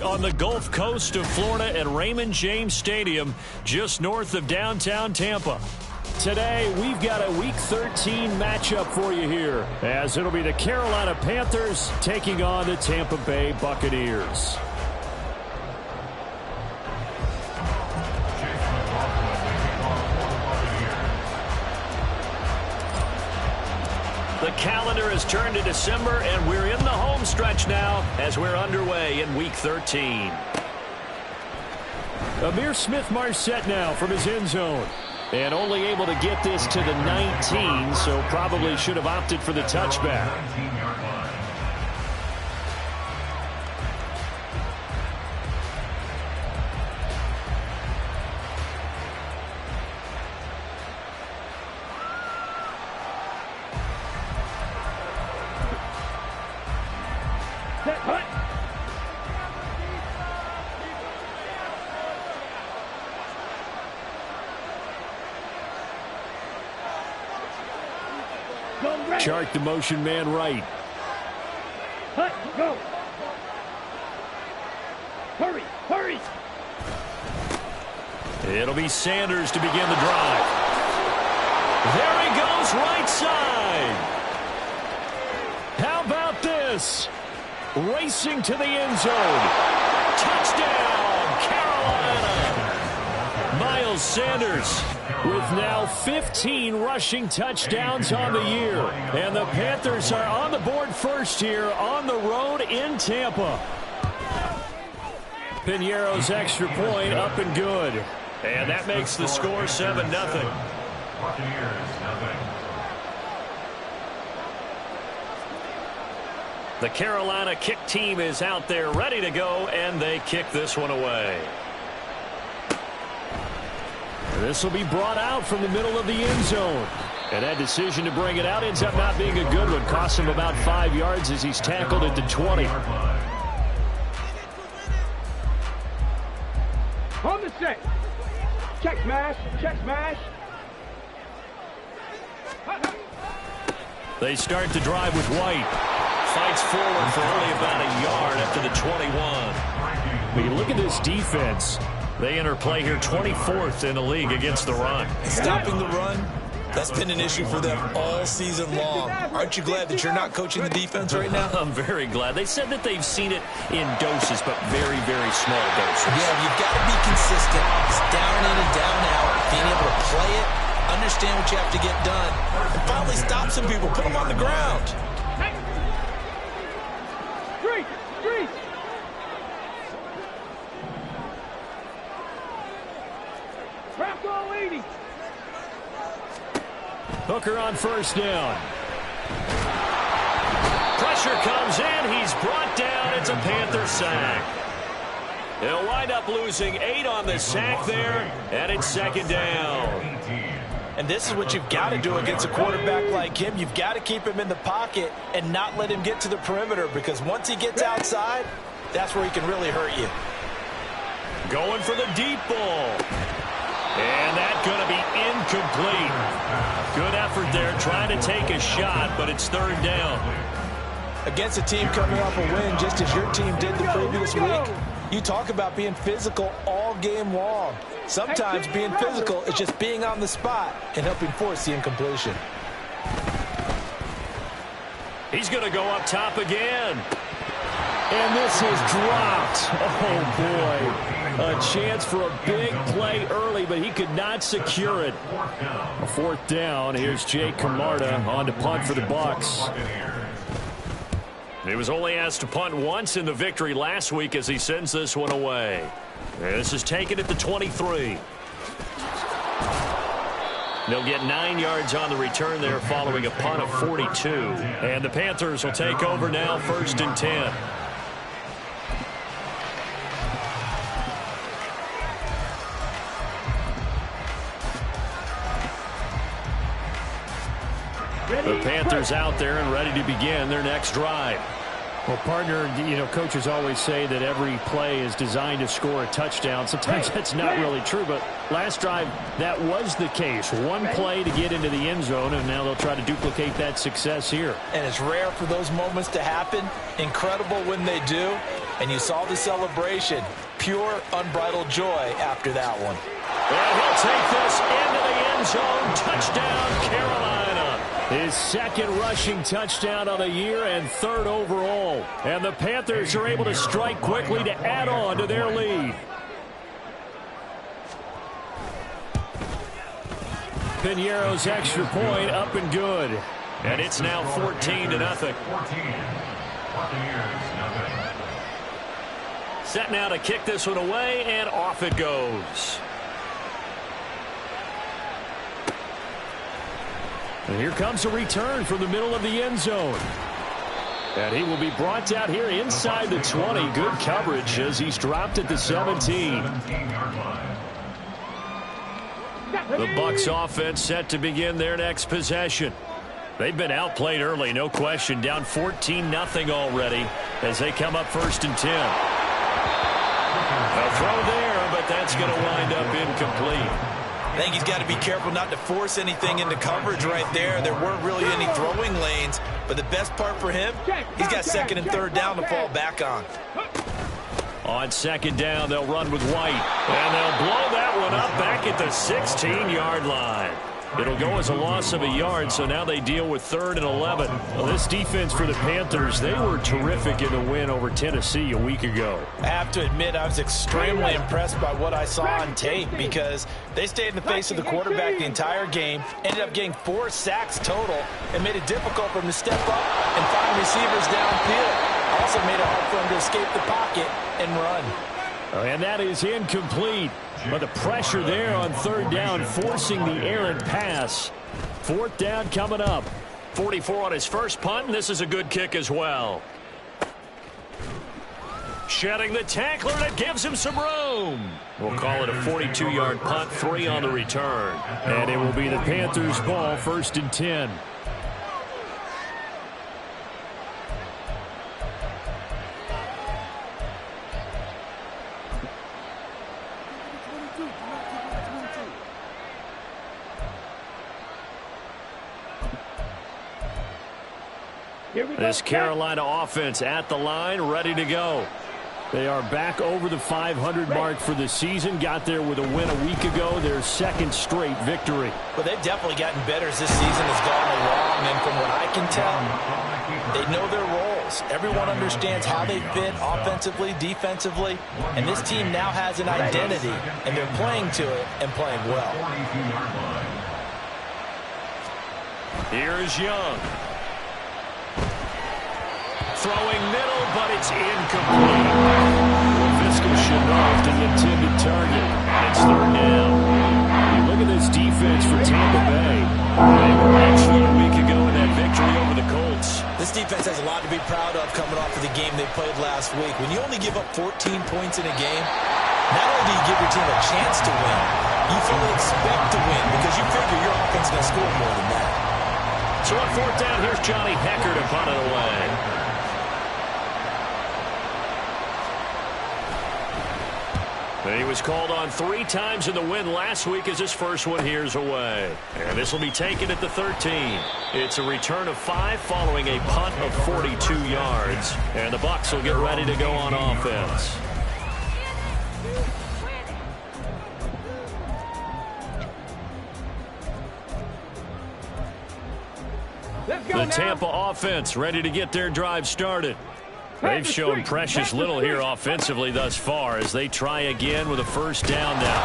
On the Gulf Coast of Florida at Raymond James Stadium, just north of downtown Tampa. Today, we've got a Week 13 matchup for you here, as it'll be the Carolina Panthers taking on the Tampa Bay Buccaneers. The calendar has turned to December, and we're in the home stretch now as we're underway in Week 13. Amir Smith-Marset now from his end zone. And only able to get this to the 19, so probably should have opted for the touchback. Chart the motion man right. Hut, go. Hurry, hurry. It'll be Sanders to begin the drive. There he goes, right side. How about this? Racing to the end zone. Touchdown, Carolina. Miles Sanders with now 15 rushing touchdowns on the year. And the Panthers are on the board first here on the road in Tampa. Piñeiro's extra point up and good. And that makes the score 7-0. The Carolina kick team is out there ready to go, and they kick this one away. This will be brought out from the middle of the end zone. And that decision to bring it out ends up not being a good one. Costs him about 5 yards as he's tackled at the 20. On the set. Check smash, check smash. They start the drive with White. Fights forward for only about a yard after the 21. But you look at this defense. They interplay here 24th in the league against the run. Stopping the run, that's been an issue for them all season long. Aren't you glad that you're not coaching the defense right now? I'm very glad. They said that they've seen it in doses, but very, very small doses. Yeah, you've got to be consistent. It's down in and down out. Being able to play it, understand what you have to get done, and finally stop some people, put them on the ground. Street, street. Craft all 80. Hooker on first down. Pressure comes in. He's brought down. It's a Panther sack. He'll wind up losing 8 on the sack there, and it's second down. And this is what you've got to do against a quarterback like him. You've got to keep him in the pocket and not let him get to the perimeter, because once he gets outside, that's where he can really hurt you. Going for the deep ball. And that's going to be incomplete. Good effort there trying to take a shot, but it's third down. Against a team coming off a win just as your team did the previous week, you talk about being physical all game long. Sometimes being physical is just being on the spot and helping force the incompletion. He's going to go up top again. And this is dropped. Oh, boy. A chance for a big play early, but he could not secure it. A fourth down. Here's Jake Camarda on to punt for the Bucs. He was only asked to punt once in the victory last week as he sends this one away. And this is taken at the 23. They'll get 9 yards on the return there following a punt of 42. And the Panthers will take over now, 1st and 10. The Panthers out there and ready to begin their next drive. Well, partner, coaches always say that every play is designed to score a touchdown. Sometimes that's not really true, but last drive, that was the case. One play to get into the end zone, and now they'll try to duplicate that success here. And it's rare for those moments to happen. Incredible when they do. And you saw the celebration. Pure, unbridled joy after that one. And he'll take this into the end zone. Touchdown, Carolina. His 2nd rushing touchdown of the year and 3rd overall. And the Panthers are able to strike quickly to add on to their lead. Piñeiro's extra point up and good. And it's now 14-0. Set now to kick this one away, and off it goes. And here comes a return from the middle of the end zone. And he will be brought out here inside the 20. Good coverage as he's dropped at the 17. The Bucs offense set to begin their next possession. They've been outplayed early, no question. Down 14-0 already as they come up 1st and 10. A throw there, but that's going to wind up incomplete. I think he's got to be careful not to force anything into coverage right there. There weren't really any throwing lanes, but the best part for him, he's got 2nd and 3rd down to fall back on. On 2nd down, they'll run with White, and they'll blow that one up back at the 16-yard line. It'll go as a loss of a yard, so now they deal with 3rd and 11. Well, this defense for the Panthers, they were terrific in the win over Tennessee a week ago. I have to admit, I was extremely impressed by what I saw on tape because they stayed in the face of the quarterback the entire game, ended up getting 4 sacks total, and made it difficult for him to step up and find receivers downfield. Also made it hard for him to escape the pocket and run. And that is incomplete. But the pressure there on 3rd down, forcing the errant pass. 4th down coming up. 44 on his first punt, and this is a good kick as well. Shedding the tackler, and it gives him some room. We'll call it a 42-yard punt, 3 on the return. And it will be the Panthers' ball, 1st and 10. This Carolina offense at the line, ready to go. They are back over the 500 mark for the season. Got there with a win a week ago, their 2nd straight victory. Well, they've definitely gotten better as this season has gone along, and from what I can tell, they know their roles. Everyone understands how they fit offensively, defensively, and this team now has an identity, and they're playing to it and playing well. Here's Young. Throwing middle, but it's incomplete. Fiscal should know the intended target. It's 3rd down. You look at this defense for Tampa Bay. They were excellent a week ago in that victory over the Colts. This defense has a lot to be proud of coming off of the game they played last week. When you only give up 14 points in a game, not only do you give your team a chance to win, you fully expect to win because you figure your offense is going to score more than that. So on 4th down, here's Johnny Hecker to punt it away. He was called on 3 times in the win last week as his first one here's away. And this will be taken at the 13. It's a return of 5 following a punt of 42 yards. And the Bucs will get ready to go on offense. The Tampa offense ready to get their drive started. They've shown precious little here offensively thus far as they try again with a 1st down now.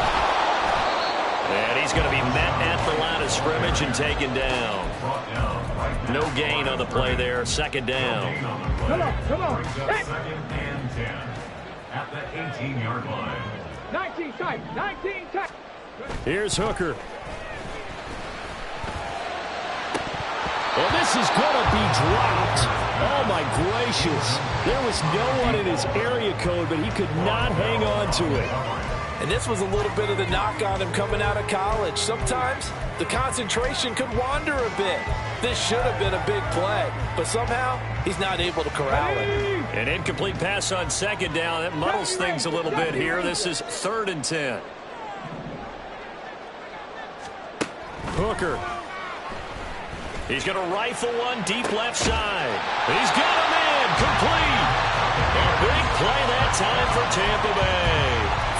And he's going to be met at the line of scrimmage and taken down. No gain on the play there. 2nd down. Come on. 2nd and 10 at the 18-yard line. 19 tight. Here's Hooker. Well, this is going to be dropped. Oh, my gracious. There was no one in his area code, but he could not hang on to it. And this was a little bit of the knock on him coming out of college. Sometimes the concentration could wander a bit. This should have been a big play, but somehow he's not able to corral it. An incomplete pass on second down. That muddles things a little bit here. This is 3rd and 10. Hooker. He's going to rifle one deep left side. He's got a man complete. A big play that time for Tampa Bay.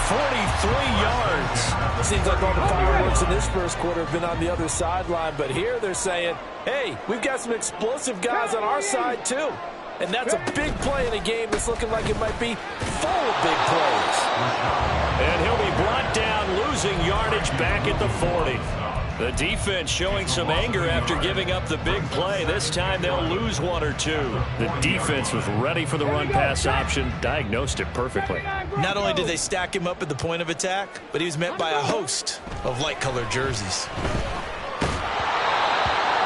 43 yards. Seems like all the fireworks in this first quarter have been on the other sideline, but here they're saying, hey, we've got some explosive guys on our side too. And that's a big play in a game that's looking like it might be full of big plays. And he'll be brought down, losing yardage back at the 40. The defense showing some anger after giving up the big play. This time they'll lose 1 or 2. The defense was ready for the run-pass option, diagnosed it perfectly. Not only did they stack him up at the point of attack, but he was met by a host of light-colored jerseys.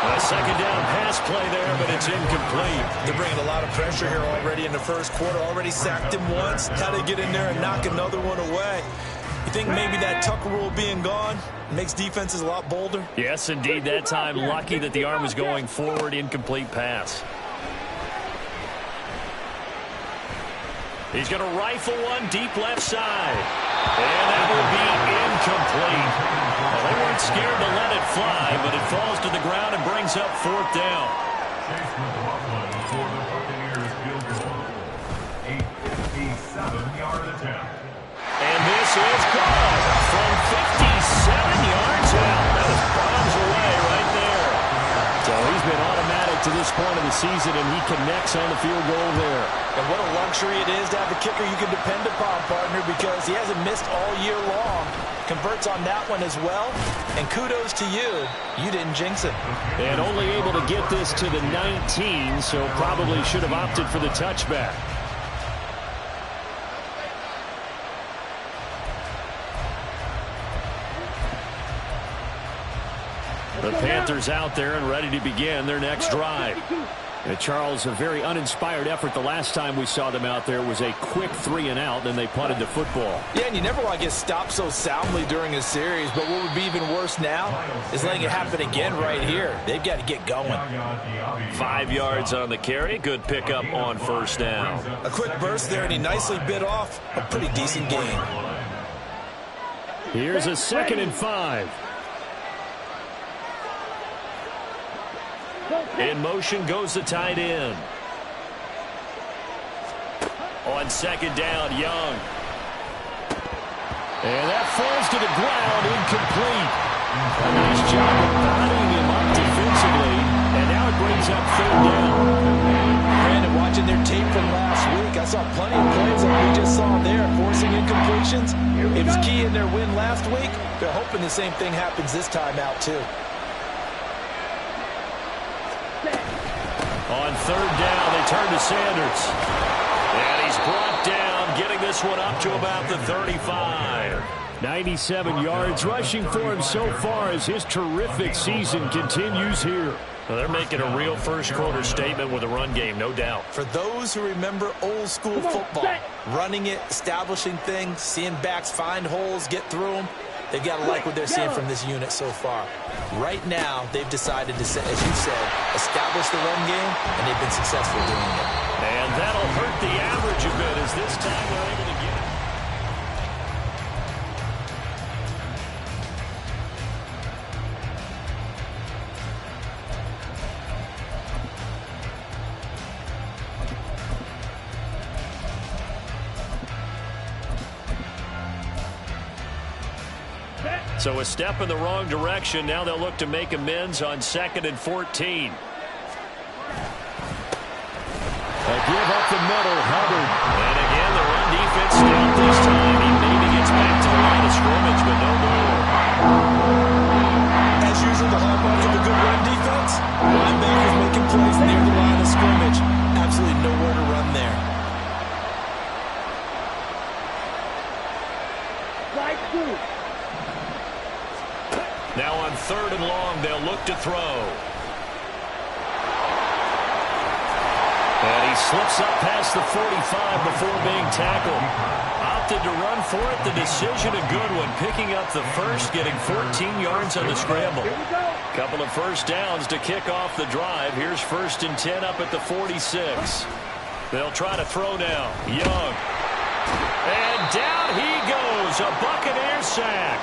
A second down pass play there, but it's incomplete. They're bringing a lot of pressure here already in the first quarter. Already sacked him once. Had to get in there and knock another one away. You think maybe that Tucker rule being gone makes defenses a lot bolder? Yes, indeed. That time, lucky that the arm was going forward. Incomplete pass. He's going to rifle one deep left side. And that will be incomplete. Well, they weren't scared to let it fly, but it falls to the ground and brings up 4th down. Chase with the Buffalo for the Buccaneers field goal. 57-yard attempt. And this is good from 57 yards out. That was bombs away right there. So he's been automatic to this point of the season, and he connects on the field goal there. And what a luxury it is to have a kicker you can depend upon, partner, because he hasn't missed all year long. Converts on that one as well. And kudos to you. You didn't jinx it. And only able to get this to the 19, so probably should have opted for the touchback. The Panthers out there and ready to begin their next drive. Charles, a very uninspired effort the last time we saw them out there was a quick 3-and-out, then they punted the football. Yeah, and you never want to get stopped so soundly during a series, but what would be even worse now is letting it happen again right here. They've got to get going. 5 yards on the carry. Good pickup on 1st down. A quick burst there, and he nicely bit off a pretty decent game. Here's a 2nd and 5. In motion goes the tight end. On 2nd down, Young. And that falls to the ground, incomplete. A nice job of bodying him up defensively, and now it brings up 3rd down. Brandon, watching their tape from last week, I saw plenty of plays like we just saw there, forcing incompletions. It was key in their win last week. They're hoping the same thing happens this time out, too. On 3rd down, they turn to Sanders. And he's brought down, getting this one up to about the 35. 97 yards rushing for him so far as his terrific season continues here. Well, they're making a real first-quarter statement with a run game, no doubt. For those who remember old-school football, running it, establishing things, seeing backs find holes, get through them, they've got to like what they're seeing from this unit so far. Right now, they've decided to, as you said, establish the run game, and they've been successful doing it. And that'll hurt the average a bit as this time they're able to get it. So a step in the wrong direction. Now they'll look to make amends on 2nd and 14. A give up the middle, Hubbard. And again, the run defense stout this time. He maybe gets back to the line of scrimmage, but no more. As usual, the hallmark of a good run defense, linebackers making plays near the line of scrimmage. Absolutely nowhere to run there. Now on 3rd and long, they'll look to throw. He slips up past the 45 before being tackled. Opted to run for it. The decision a good one. Picking up the first, getting 14 yards on the scramble. Couple of first downs to kick off the drive. Here's 1st and 10 up at the 46. They'll try to throw now. Young. And down he goes. A Buccaneer sack.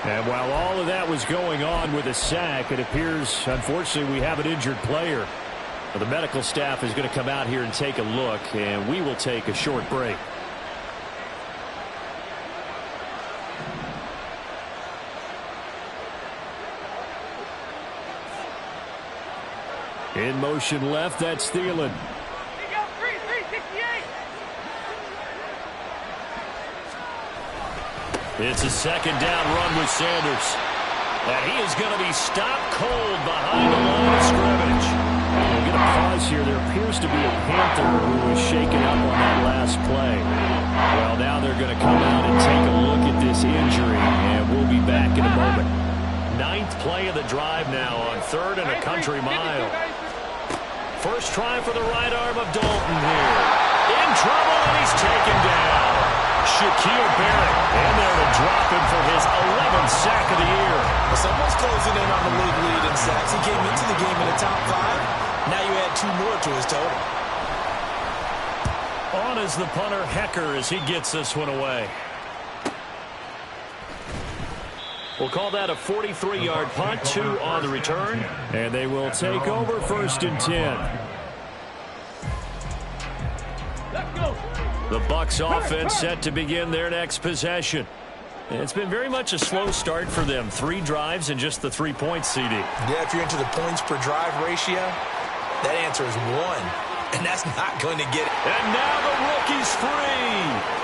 And while all of that was going on with a sack, it appears, unfortunately, we have an injured player. Well, the medical staff is going to come out here and take a look, and we will take a short break. In motion left, that's Thielen. It's a 2nd down run with Sanders. And he is going to be stopped cold behind the line of scrimmage. We'll get a pause here. There appears to be a Panther who was shaken up on that last play. Well, now they're going to come out and take a look at this injury, and we'll be back in a moment. 9th play of the drive now on 3rd and a country mile. First try for the right arm of Dalton here. In trouble, and he's taken down. Shaquille Barrett in there to drop him for his 11th sack of the year. Well, someone's closing in on the league lead in sacks. He came into the game in the top 5. Now you add 2 more to his total. On is the punter Hecker as he gets this one away. We'll call that a 43-yard punt, 2 on the return. And they will take over 1st and 10. Let's go. The Bucs offense set to begin their next possession. It's been very much a slow start for them. 3 drives and just the 3 points, CD. Yeah, if you're into the points per drive ratio, that answer is 1. And that's not going to get it. And now the rookie's free.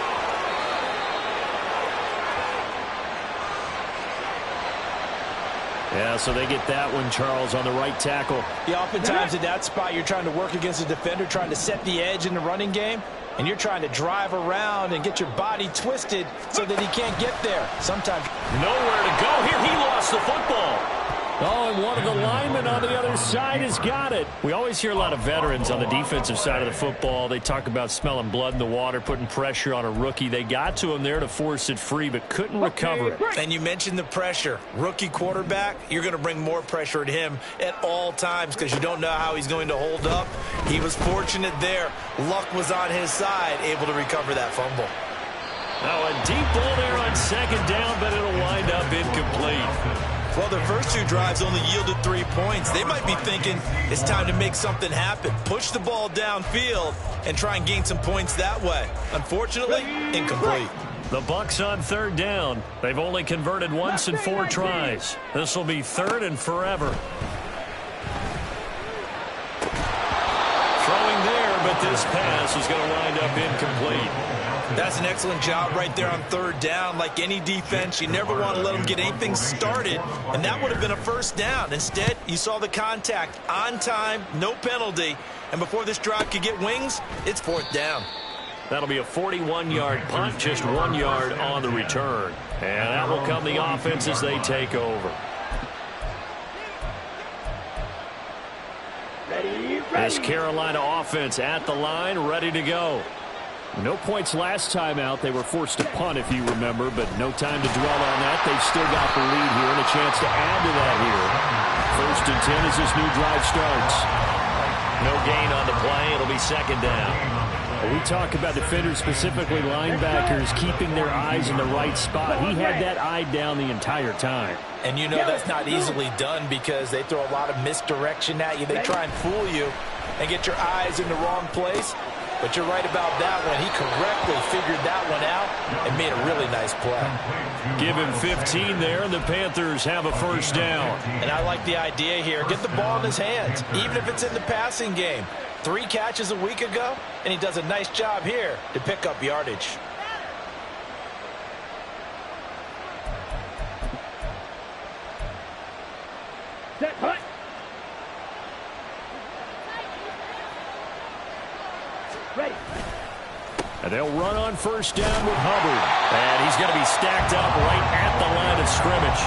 Yeah, so they get that one, Charles, on the right tackle. Yeah, oftentimes in that spot, you're trying to work against a defender, trying to set the edge in the running game, and you're trying to drive around and get your body twisted so that he can't get there. Sometimes nowhere to go here. He lost the football. Oh, and one of the linemen on the other side has got it. We always hear a lot of veterans on the defensive side of the football. They talk about smelling blood in the water, putting pressure on a rookie. They got to him there to force it free, but couldn't recover it. And you mentioned the pressure. Rookie quarterback, you're going to bring more pressure at him at all times because you don't know how he's going to hold up. He was fortunate there. Luck was on his side, able to recover that fumble. Now a deep ball there on 2nd down, but it'll wind up incomplete. Well, their first 2 drives only yielded 3 points. They might be thinking it's time to make something happen. Push the ball downfield and try and gain some points that way. Unfortunately, incomplete. The Bucs on 3rd down. They've only converted once in 4 tries. This will be 3rd and forever. Throwing there, but this pass is going to wind up incomplete. That's an excellent job right there on 3rd down. Like any defense, you never want to let them get anything started, and that would have been a 1st down. Instead, you saw the contact on time, no penalty, and before this drive could get wings, it's 4th down. That'll be a 41-yard punt, just 1 yard on the return. And that will come the offense as they take over. This Carolina offense at the line, ready to go. No points last time out. They were forced to punt, if you remember, but no time to dwell on that. They've still got the lead here and a chance to add to that here. 1st and 10 as this new drive starts. No gain on the play. It'll be 2nd down. We talk about defenders, specifically linebackers, keeping their eyes in the right spot. He had that eye down the entire time. And you know that's not easily done because they throw a lot of misdirection at you. They try and fool you and get your eyes in the wrong place. But you're right about that one. He correctly figured that one out and made a really nice play. Give him 15 there, and the Panthers have a 1st down. And I like the idea here. Get the ball in his hands, even if it's in the passing game. 3 catches a week ago, and he does a nice job here to pick up yardage. Set, punt. Ready. And they'll run on 1st down with Hubbard. And he's going to be stacked up right at the line of scrimmage.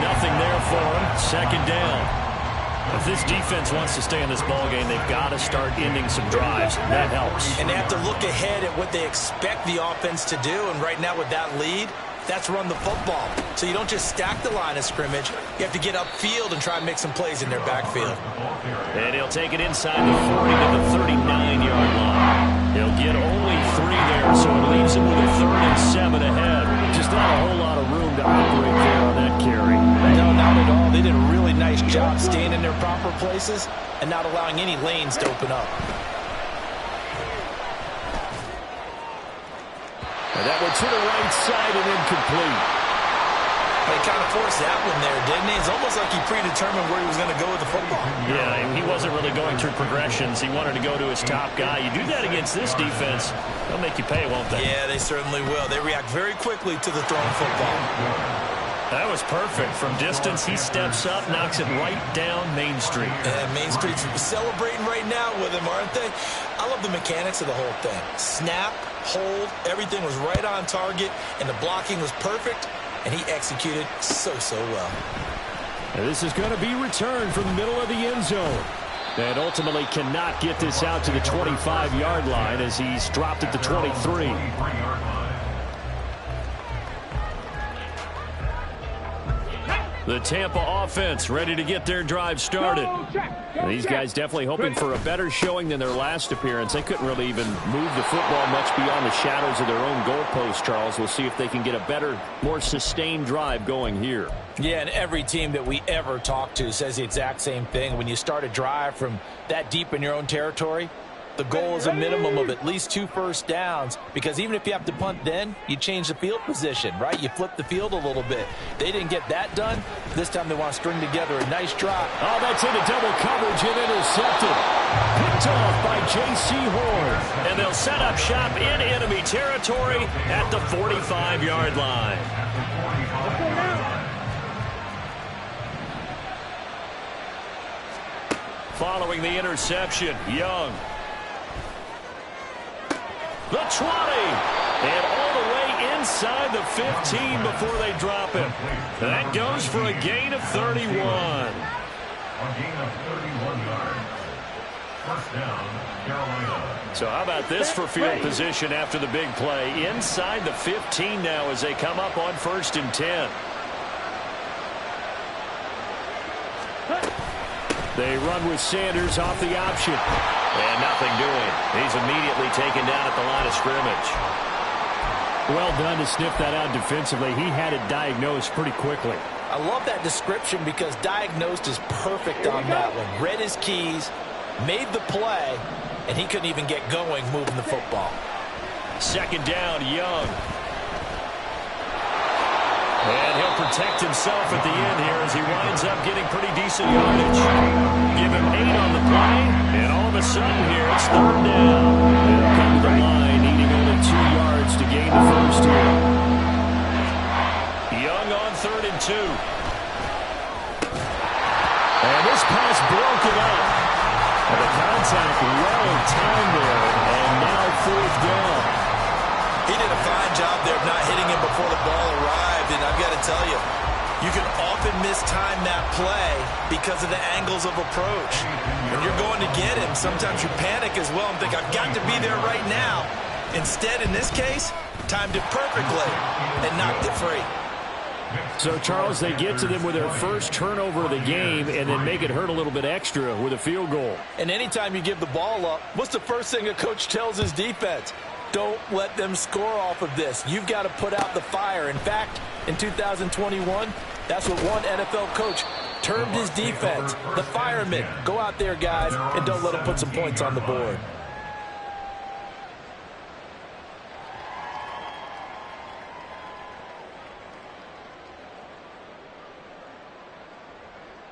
Nothing there for him. 2nd down. If this defense wants to stay in this ballgame, they've got to start ending some drives. That helps. And they have to look ahead at what they expect the offense to do. And right now with that lead, that's run the football. So you don't just stack the line of scrimmage. You have to get upfield and try and make some plays in their backfield. And he'll take it inside the 40 to the 39-yard line. He'll get only 3 there, so it leaves him with a 3rd and 7 ahead. Just not a whole lot of room to operate there on that carry. No, not at all. They did a really nice job staying in their proper places and not allowing any lanes to open up. And that one to the right side and incomplete. They kind of forced that one there, didn't he? It's almost like he predetermined where he was going to go with the football. Yeah, he wasn't really going through progressions. He wanted to go to his top guy. You do that against this defense, they'll make you pay, won't they? Yeah, they certainly will. They react very quickly to the thrown football. That was perfect. From distance, he steps up, knocks it right down Main Street. And Main Street's celebrating right now with him, aren't they? I love the mechanics of the whole thing. Snap, hold, everything was right on target, and the blocking was perfect, and he executed so well. And this is going to be returned from the middle of the end zone. And ultimately cannot get this out to the 25-yard line as he's dropped at the 23. The Tampa offense ready to get their drive started. These guys definitely hoping for a better showing than their last appearance. They couldn't really even move the football much beyond the shadows of their own goalpost, Charles. We'll see if they can get a better, more sustained drive going here. Yeah, and every team that we ever talk to says the exact same thing. When you start a drive from that deep in your own territory, the goal is a minimum of at least 2 first downs, because even if you have to punt then, you change the field position, right? You flip the field a little bit. They didn't get that done. This time they want to string together a nice drop. Oh, that's into double coverage and intercepted. Picked off by J.C. Horn. And they'll set up shop in enemy territory at the 45-yard line. Following the interception, Young. The 20, and all the way inside the 15 before they drop him. That goes for a gain of 31. A gain of 31 yards. First down, Carolina. So how about this for field position after the big play? Inside the 15 now as they come up on 1st and 10. They run with Sanders off the option. And nothing doing. He's immediately taken down at the line of scrimmage. Well done to sniff that out defensively. He had it diagnosed pretty quickly. I love that description because diagnosed is perfect on that one. Read his keys, made the play, and he couldn't even get going moving the football. 2nd down, Young. And he'll protect himself at the end here as he winds up getting pretty decent yardage. Give him 8 on the play, and all of a sudden here it's 3rd down. They'll come to the line, needing only 2 yards to gain the first here. Young on 3rd and 2. And this pass broken up. And the contact well in time there, and now 4th down. He did a fine job there of not hitting him before the ball arrived, and I've got to tell you, you can often mistime that play because of the angles of approach. When you're going to get him, sometimes you panic as well and think, I've got to be there right now. Instead, in this case, timed it perfectly and knocked it free. So, Charles, they get to them with their first turnover of the game and then make it hurt a little bit extra with a field goal. And anytime you give the ball up, what's the first thing a coach tells his defense? Don't let them score off of this. You've got to put out the fire. In fact, in 2021, that's what one NFL coach termed his defense. The firemen. Go out there, guys, and don't let them put some points on the board.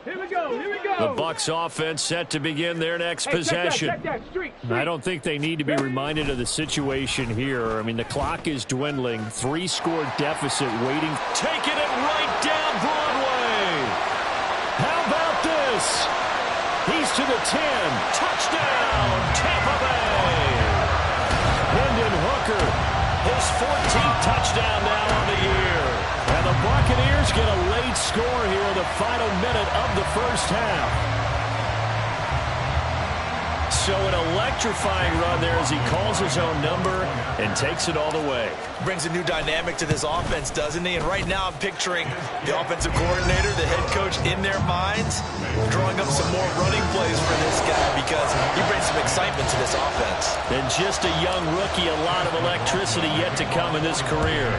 Here we go, here we go. The Bucs offense set to begin their next possession. Check that, street. I don't think they need to be reminded of the situation here. I mean, the clock is dwindling. 3-score deficit waiting. Taking it right down Broadway. How about this? He's to the 10. Touchdown, Tampa Bay. Hendon Hooker, his 14th touchdown now on the year. And the Buccaneers get a late score here in the final minute of the first half. So an electrifying run there as he calls his own number and takes it all the way. Brings a new dynamic to this offense, doesn't he? And right now I'm picturing the offensive coordinator, the head coach in their minds, drawing up some more running plays for this guy because he brings some excitement to this offense. And just a young rookie, a lot of electricity yet to come in this career.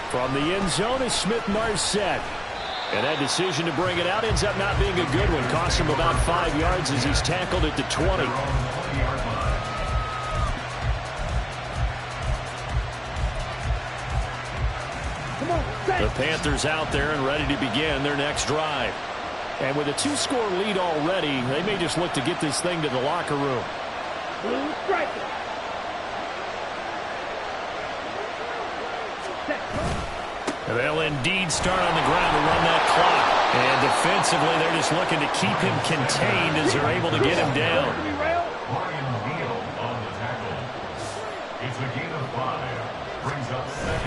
From the end zone is Smith-Marset. And that decision to bring it out ends up not being a good one. Costs him about 5 yards as he's tackled at the 20. The Panthers out there and ready to begin their next drive. And with a 2-score lead already, they may just look to get this thing to the locker room. They'll indeed start on the ground to run that clock. And defensively, they're just looking to keep him contained as they're able to get him down.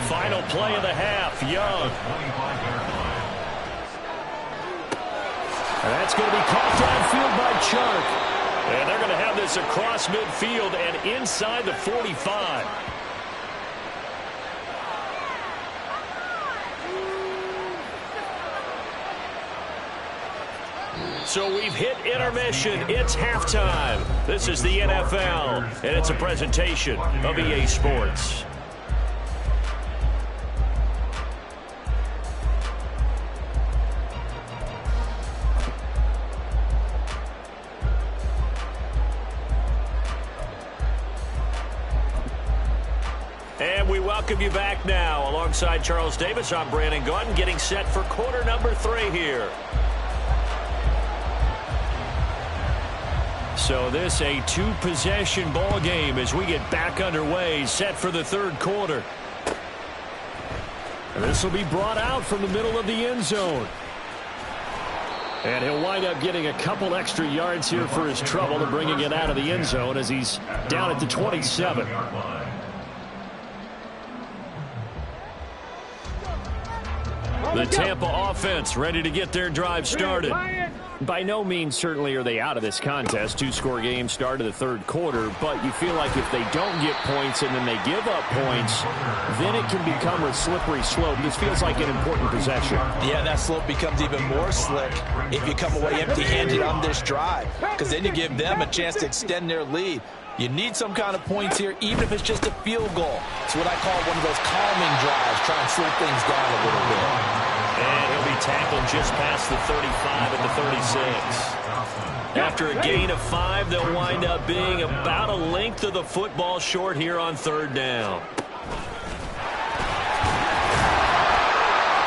Final play of the half, Young. And that's going to be caught downfield by Chark. And they're going to have this across midfield and inside the 45. So we've hit intermission. It's halftime. This is the NFL, and it's a presentation of EA Sports. And we welcome you back now. Alongside Charles Davis, I'm Brandon Gaudin, getting set for quarter number 3 here. So this a 2-possession ball game as we get back underway, set for the 3rd quarter. And this will be brought out from the middle of the end zone. And he'll wind up getting a couple extra yards here for his trouble and bringing it out of the end zone as he's down at the 27. The Tampa offense ready to get their drive started. By no means certainly are they out of this contest. 2-score game, start of the 3rd quarter. But you feel like if they don't get points and then they give up points, then it can become a slippery slope. This feels like an important possession. Yeah, that slope becomes even more slick if you come away empty-handed on this drive, because then you give them a chance to extend their lead. You need some kind of points here, even if it's just a field goal. It's what I call one of those calming drives, try and slow things down a little bit. And he'll be tackled just past the 35 at the 36. After a gain of 5, they'll wind up being about a length of the football short here on 3rd down.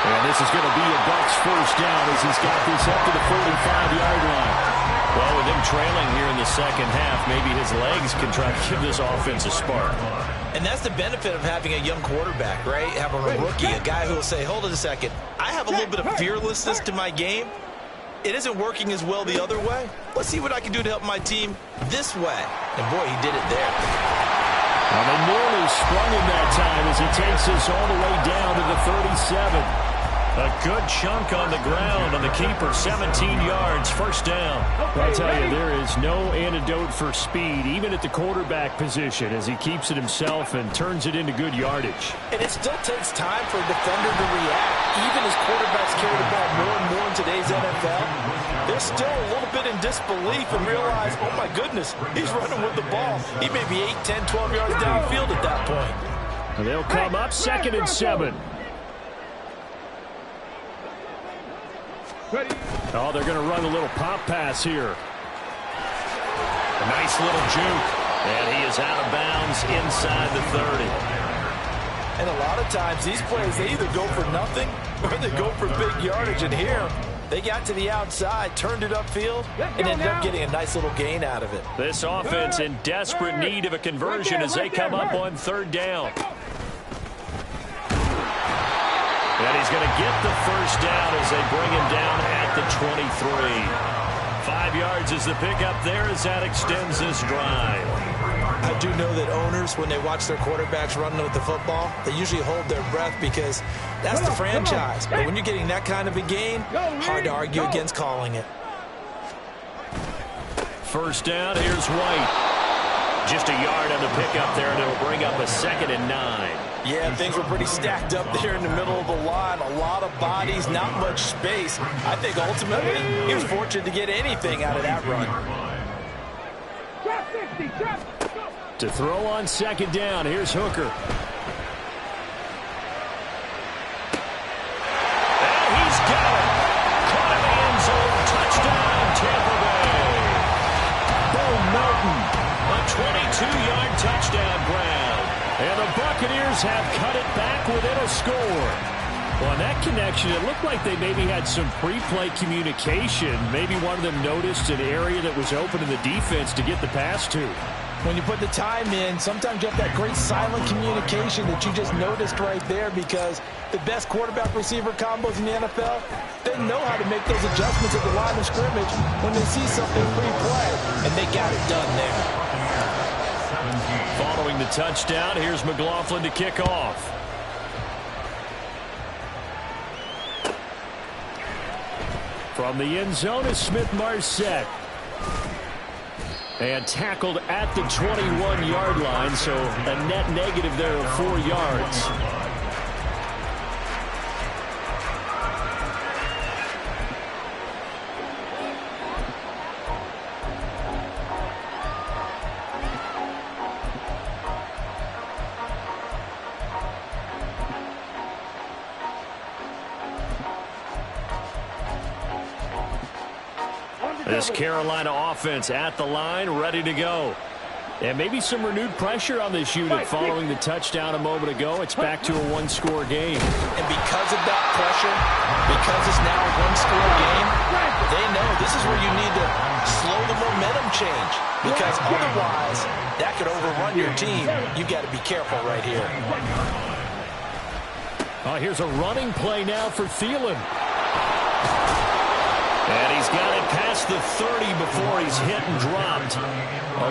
And this is going to be a Bucs 1st down as he's got this up to the 45-yard line. Well, with him trailing here in the 2nd half, maybe his legs can try to give this offense a spark. And that's the benefit of having a young quarterback, right? Having a rookie, a guy who will say, hold on a second, I have a little bit of fearlessness to my game. It isn't working as well the other way. Let's see what I can do to help my team this way. And boy, he did it there. Well, they nearly sprung him that time as he takes this all the way down to the 37. A good chunk on the ground on the keeper, 17 yards, 1st down. I'll tell you, there is no antidote for speed, even at the quarterback position, as he keeps it himself and turns it into good yardage. And it still takes time for a defender to react. Even as quarterbacks carry the ball more and more in today's NFL, they're still a little bit in disbelief and realize, oh my goodness, he's running with the ball. He may be 8, 10, 12 yards downfield at that point. And they'll come up 2nd and 7. Oh, they're going to run a little pop pass here. A nice little juke. And he is out of bounds inside the 30. And a lot of times these plays, they either go for nothing or they go for big yardage. And here, they got to the outside, turned it upfield, and ended up getting a nice little gain out of it. This offense in desperate need of a conversion as they come up on 3rd down. And he's going to get the 1st down as they bring him down at the 23. 5 yards is the pickup there as that extends this drive. I do know that owners, when they watch their quarterbacks running with the football, they usually hold their breath because that's the franchise. But when you're getting that kind of a game, hard to argue against calling it. First down, here's White. Just a yard on the pickup there, and it'll bring up a 2nd and 9. Yeah, things were pretty stacked up there in the middle of the line. A lot of bodies, not much space. I think ultimately he was fortunate to get anything out of that run. To throw on 2nd down, here's Hooker. And he's got it. Caught in the end zone. Touchdown, Tampa Bay. Bo Melton, a 22-yard touchdown grab. And the Buccaneers have cut it back within a score. Well, on that connection, it looked like they maybe had some pre-play communication. Maybe one of them noticed an area that was open in the defense to get the pass to. When you put the time in, sometimes you have that great silent communication that you just noticed right there, because the best quarterback-receiver combos in the NFL, they know how to make those adjustments at the line of scrimmage when they see something pre-play, and they got it done there. Following the touchdown, here's McLaughlin to kick off. From the end zone is Smith-Marset. And tackled at the 21-yard line, so a net negative there of 4 yards. This Carolina offense at the line, ready to go. And maybe some renewed pressure on this unit following the touchdown a moment ago. It's back to a one-score game. And because of that pressure, because it's now a one-score game, they know this is where you need to slow the momentum change. Because otherwise, that could overrun your team. You've got to be careful right here. Here's a running play now for Thielen. And he's got it past the 30 before he's hit and dropped.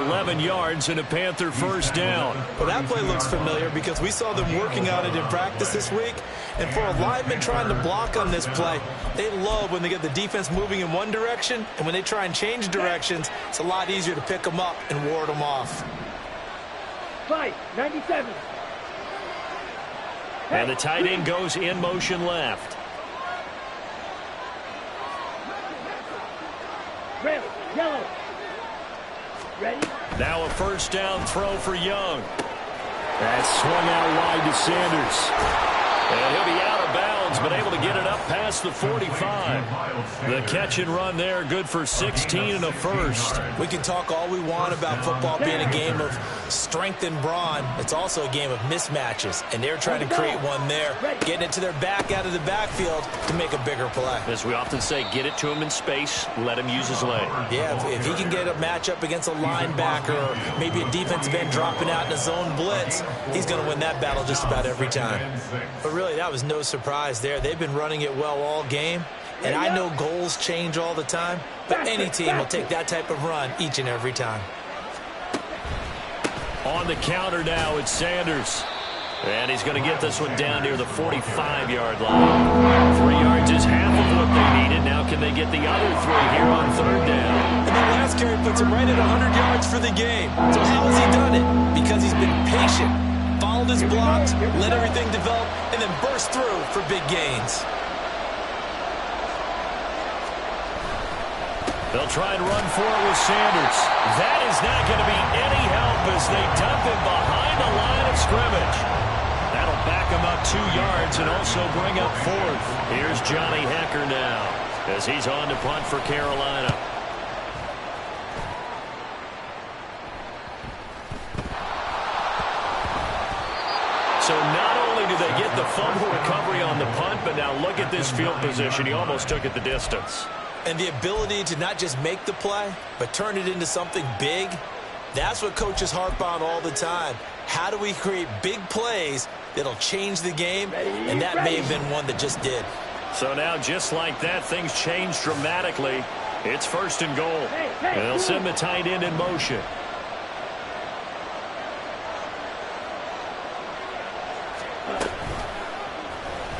11 yards and a Panther first down. Well, that play looks familiar because we saw them working on it in practice this week. And for a lineman trying to block on this play, they love when they get the defense moving in one direction. And when they try and change directions, it's a lot easier to pick them up and ward them off. Fight, 97. And the tight end goes in motion left. Red, yellow. Ready? Now a first down throw for Young. That's swung out wide to Sanders. And he'll be out of bounds, but able to get it up past the 45. The catch and run there, good for 16 and a first. We can talk all we want about football being a game of strength and brawn. It's also a game of mismatches, and they're trying to create one there, getting it to their back out of the backfield to make a bigger play. As we often say, get it to him in space, let him use his leg. Yeah, if he can get a matchup against a linebacker or maybe a defensive end dropping out in a zone blitz, he's going to win that battle just about every time. But really, that was no surprise there. They've been running it well all game, and I know goals change all the time, but any team will take that type of run each and every time. On the counter now, it's Sanders. And he's going to get this one down near the 45-yard line. 3 yards is half of what they needed. Now can they get the other 3 here on third down? And that last carry puts him right at 100 yards for the game. So how has he done it? Because he's been patient, followed his blocks, let everything develop, and then burst through for big gains. They'll try and run for it with Sanders. That is not going to be any help as they dump him behind the line of scrimmage. That'll back him up 2 yards and also bring up 4th. Here's Johnny Hecker now as he's on to punt for Carolina. So not only do they get the fumble recovery on the punt, but now look at this field position. He almost took it the distance. And the ability to not just make the play, but turn it into something big, that's what coaches harp on all the time. How do we create big plays that'll change the game? And that may have been one that just did. So now, just like that, things change dramatically. It's 1st and goal. And they'll send the tight end in motion.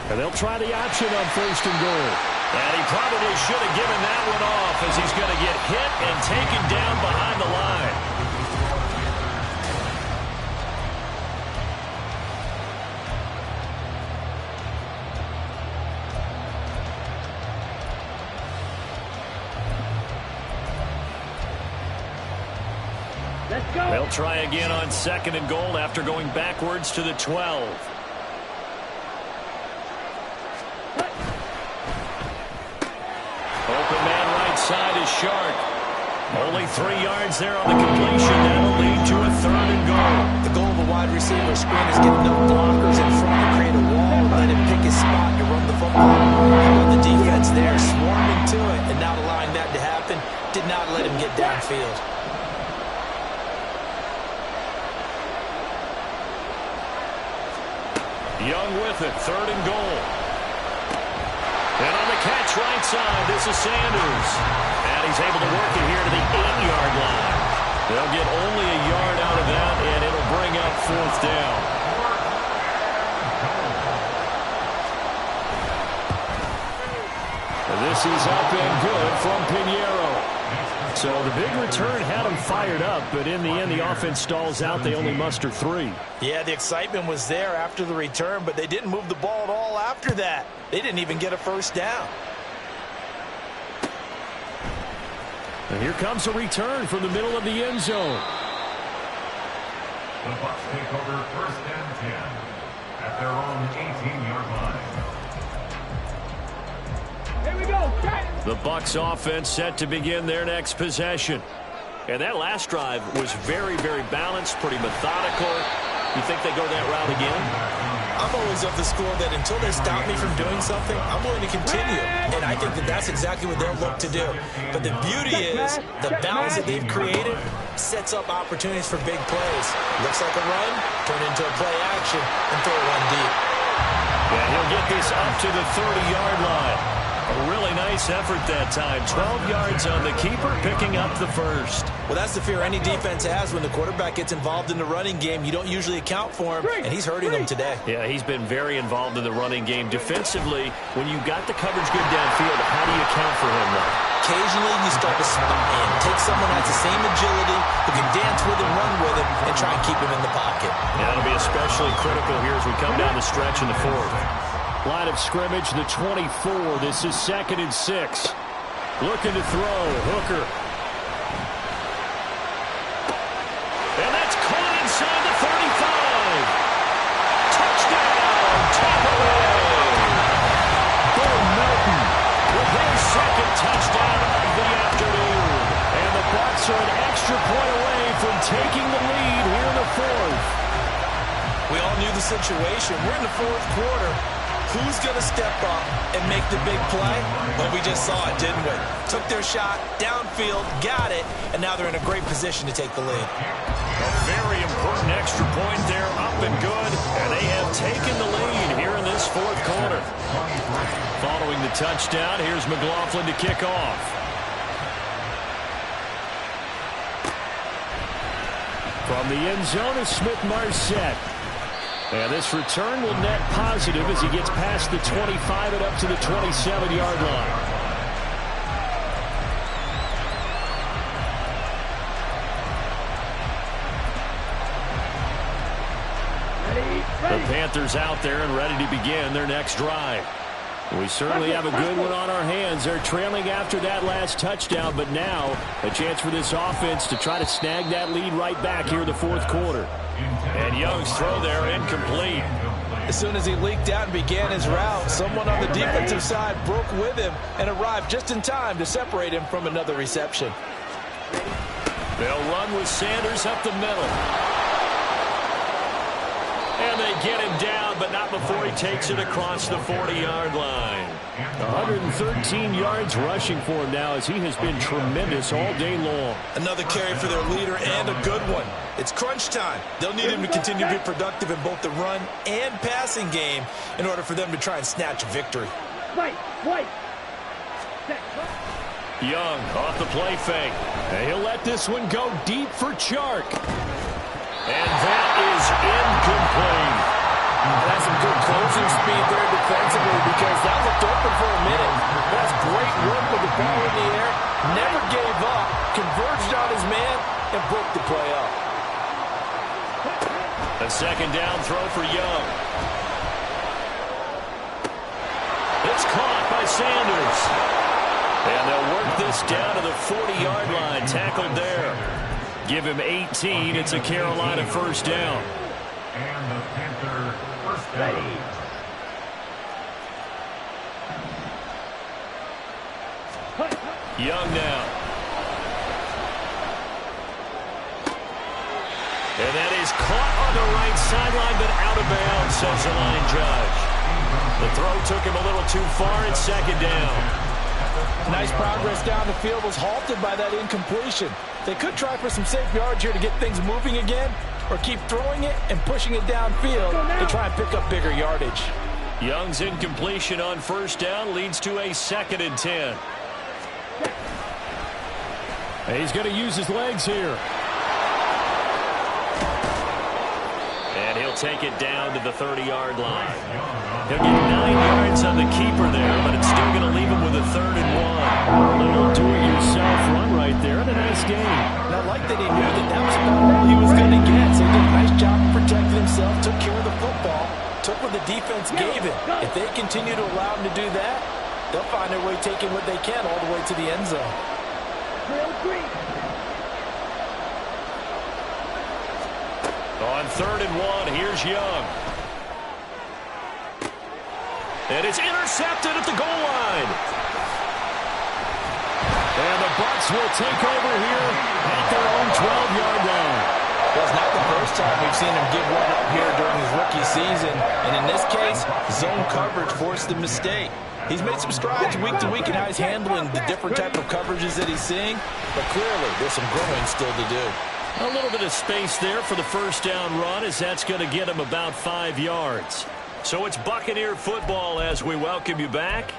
And they'll try the option on 1st and goal. And he probably should have given that one off as he's going to get hit and taken down behind the line. Let's go. They'll try again on 2nd and goal after going backwards to the 12. Open man right side is Shark. Only 3 yards there on the completion. That'll lead to a 3rd and goal. The goal of a wide receiver screen is get enough blockers in front to create a wall and let him pick his spot to run the football. And the defense there swarming to it and not allowing that to happen did not let him get downfield. Young with it, 3rd and goal. And on the catch right side, this is Sanders. And he's able to work it here to the 8-yard line. They'll get only a yard out of that, and it'll bring up 4th down. And this is up and good from Pinheiro. So the big return had them fired up, but in the end, the offense stalls out. They only muster 3. Yeah, the excitement was there after the return, but they didn't move the ball at all after that. They didn't even get a 1st down. And here comes a return from the middle of the end zone. The Bucs take over 1st and 10 at their own 18-yard line. Here we go. Check. The Bucs offense set to begin their next possession. And that last drive was very, very balanced, pretty methodical. You think they go that route again? I'm always of the school that until they stop me from doing something, I'm willing to continue. And I think that that's exactly what they'll look to do. But the beauty is the balance that they've created sets up opportunities for big plays. Looks like a run, turn into a play action, and throw one deep. Yeah, he'll get this up to the 30-yard line. A really nice effort that time. 12 yards on the keeper, picking up the 1st. Well, that's the fear any defense has when the quarterback gets involved in the running game. You don't usually account for him, and he's hurting them today. Yeah, he's been very involved in the running game. Defensively, when you got the coverage good downfield, how do you account for him, though? Occasionally, you start to spot in. Take someone that has the same agility, who can dance with him, run with him, and try and keep him in the pocket. Yeah, that'll be especially critical here as we come down the stretch in the 4th. Line of scrimmage, the 24. This is 2nd and 6. Looking to throw. Hooker. And that's caught inside the 35. Touchdown, Tampa Bay. Bo Melton With his 2nd touchdown of the afternoon. And the Bucs are an extra point away from taking the lead here in the 4th. We all knew the situation. We're in the 4th quarter. Who's going to step up and make the big play? Well, we just saw it, didn't we? Took their shot, downfield, got it, and now they're in a great position to take the lead. A very important extra point there, up and good, and they have taken the lead here in this 4th quarter. Following the touchdown, here's McLaughlin to kick off. From the end zone is Smith-Marset. And this return will net positive as he gets past the 25 and up to the 27-yard line. The Panthers out there and ready to begin their next drive. We certainly have a good one on our hands. They're trailing after that last touchdown, but now a chance for this offense to try to snag that lead right back here in the 4th quarter. And Young's throw there incomplete. As soon as he leaked out and began his route, someone on the defensive side broke with him and arrived just in time to separate him from another reception. They'll run with Sanders up the middle. And they get him down, but not before he takes it across the 40-yard line. 113 yards rushing for him now as he has been tremendous all day long. Another carry for their leader and a good one. It's crunch time. They'll need him to continue to be productive in both the run and passing game in order for them to try and snatch a victory. Young off the play fake. And he'll let this one go deep for Chark. And that is incomplete. That's some good closing speed there defensively because that looked open for a minute. That's great work with the ball in the air. Never gave up, converged on his man, and broke the play up. A second down throw for Young. It's caught by Sanders. And they'll work this down to the 40-yard line, tackled there. Give him 18. It's a Carolina first down. And the Panther first down. Young now. And that is caught on the right sideline, but out of bounds, says the line judge. The throw took him a little too far. It's second down. Nice progress down the field was halted by that incompletion. They could try for some safe yards here to get things moving again, or keep throwing it and pushing it downfield to try and pick up bigger yardage. Young's incompletion on first down leads to a 2nd and 10. He's going to use his legs here. And he'll take it down to the 30-yard line. He'll get 9 yards on the keeper there, but it's still going to leave him with a 3rd and 1. A little do-it-yourself run right there, and a nice game. And I like that he knew that that was about all he was going to get. So he did a nice job of protecting himself, took care of the football, took what the defense gave him. If they continue to allow him to do that, they'll find their way taking what they can all the way to the end zone. On 3rd and 1, here's Young. And it's intercepted at the goal line. And the Bucs will take over here at their own 12-yard line. Well, it's not the first time we've seen him give one up here during his rookie season. And in this case, zone coverage forced the mistake. He's made some strides week to week in how he's handling the different type of coverages that he's seeing. But clearly, there's some growing still to do. A little bit of space there for the first down run, as that's going to get him about 5 yards. So it's Buccaneer football as we welcome you back.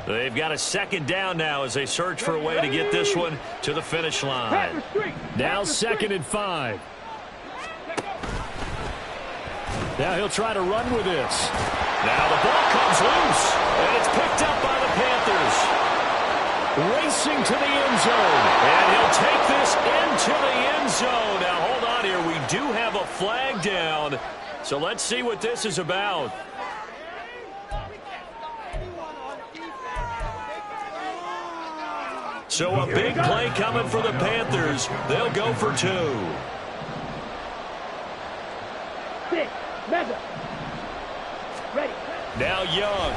They've got a 2nd down now as they search for a way to get this one to the finish line. Now 2nd and 5. Now he'll try to run with this. Now the ball comes loose, and it's picked up by the Panthers. Racing to the end zone, and he'll take this into the end zone. Now hold on here, we do have a flag down, so let's see what this is about. So a big play coming for the Panthers. They'll go for 2. Now Young.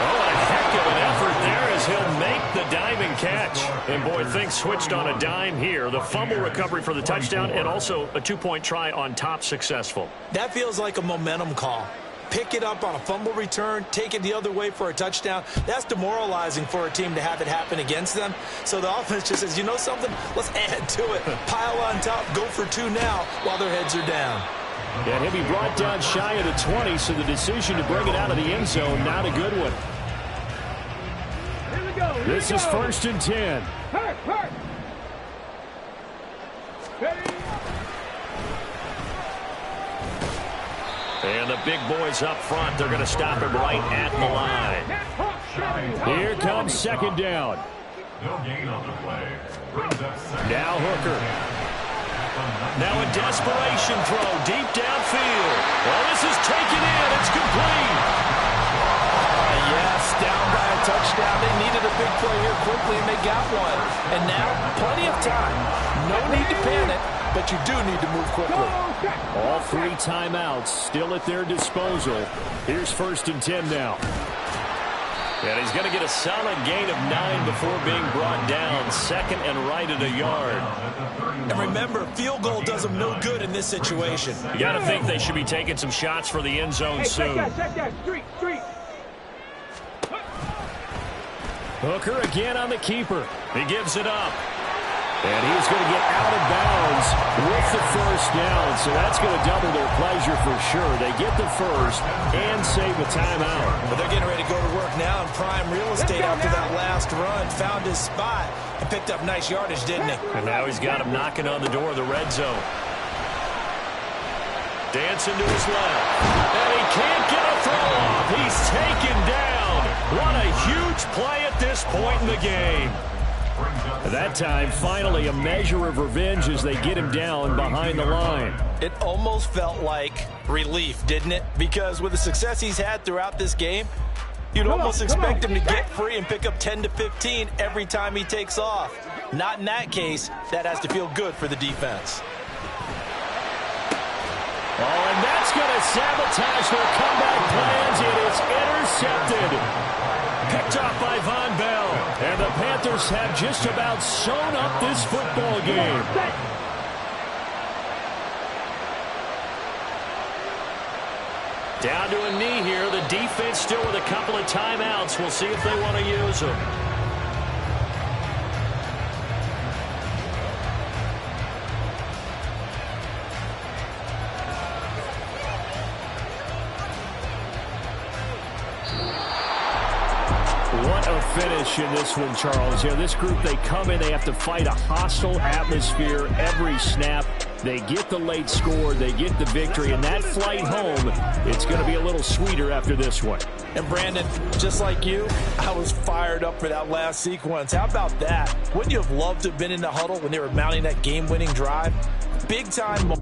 Oh, a heck of an effort there as he'll make the diving catch. And boy, things switched on a dime here. The fumble recovery for the touchdown and also a 2-point try on top successful. That feels like a momentum call. Pick it up on a fumble return, take it the other way for a touchdown. That's demoralizing for a team to have it happen against them. So the offense just says, you know something? Let's add to it. Pile on top, go for 2 now while their heads are down. And he'll be brought down shy of the 20, so the decision to bring it out of the end zone, not a good one. This is 1st and 10. And the big boys up front, they're going to stop him right at the line. Here comes 2nd down. No gain on the play. Brings up 2nd. Now Hooker. Now a desperation throw deep downfield. Well, this is taken in. It's complete. Yes, down by a touchdown. They needed a big play here quickly, and they got one. And now, plenty of time. No need to panic, but you do need to move quickly. All 3 timeouts still at their disposal. Here's 1st and 10 now. And he's going to get a solid gain of 9 before being brought down. 2nd and right at a yard. And remember, field goal does them no good in this situation. You got to think they should be taking some shots for the end zone soon. Hooker again on the keeper. He gives it up. And he's going to get out of bounds with the first down. So that's going to double their pleasure for sure. They get the first and save a timeout. But they're getting ready to go to work now in prime real estate after that last run. Found his spot and picked up nice yardage, didn't he? And now he's got him knocking on the door of the red zone. Dancing to his left. And he can't get a throw off. He's taken down. What a huge play at this point in the game. That time, finally, a measure of revenge as they get him down behind the line. It almost felt like relief, didn't it? Because with the success he's had throughout this game, you'd almost expect him to get free and pick up 10 to 15 every time he takes off. Not in that case. That has to feel good for the defense. Oh, and that's going to sabotage their comeback plans. It is intercepted. Picked off by Von Bell. And the Panthers have just about sewn up this football game. Down to a knee here. The defense still with a couple of timeouts. We'll see if they want to use them. What a finish in this one, Charles. You know, this group, they come in, they have to fight a hostile atmosphere every snap. They get the late score, they get the victory, and that flight home, it's going to be a little sweeter after this one. And Brandon, just like you, I was fired up for that last sequence. How about that? Wouldn't you have loved to have been in the huddle when they were mounting that game-winning drive? Big time.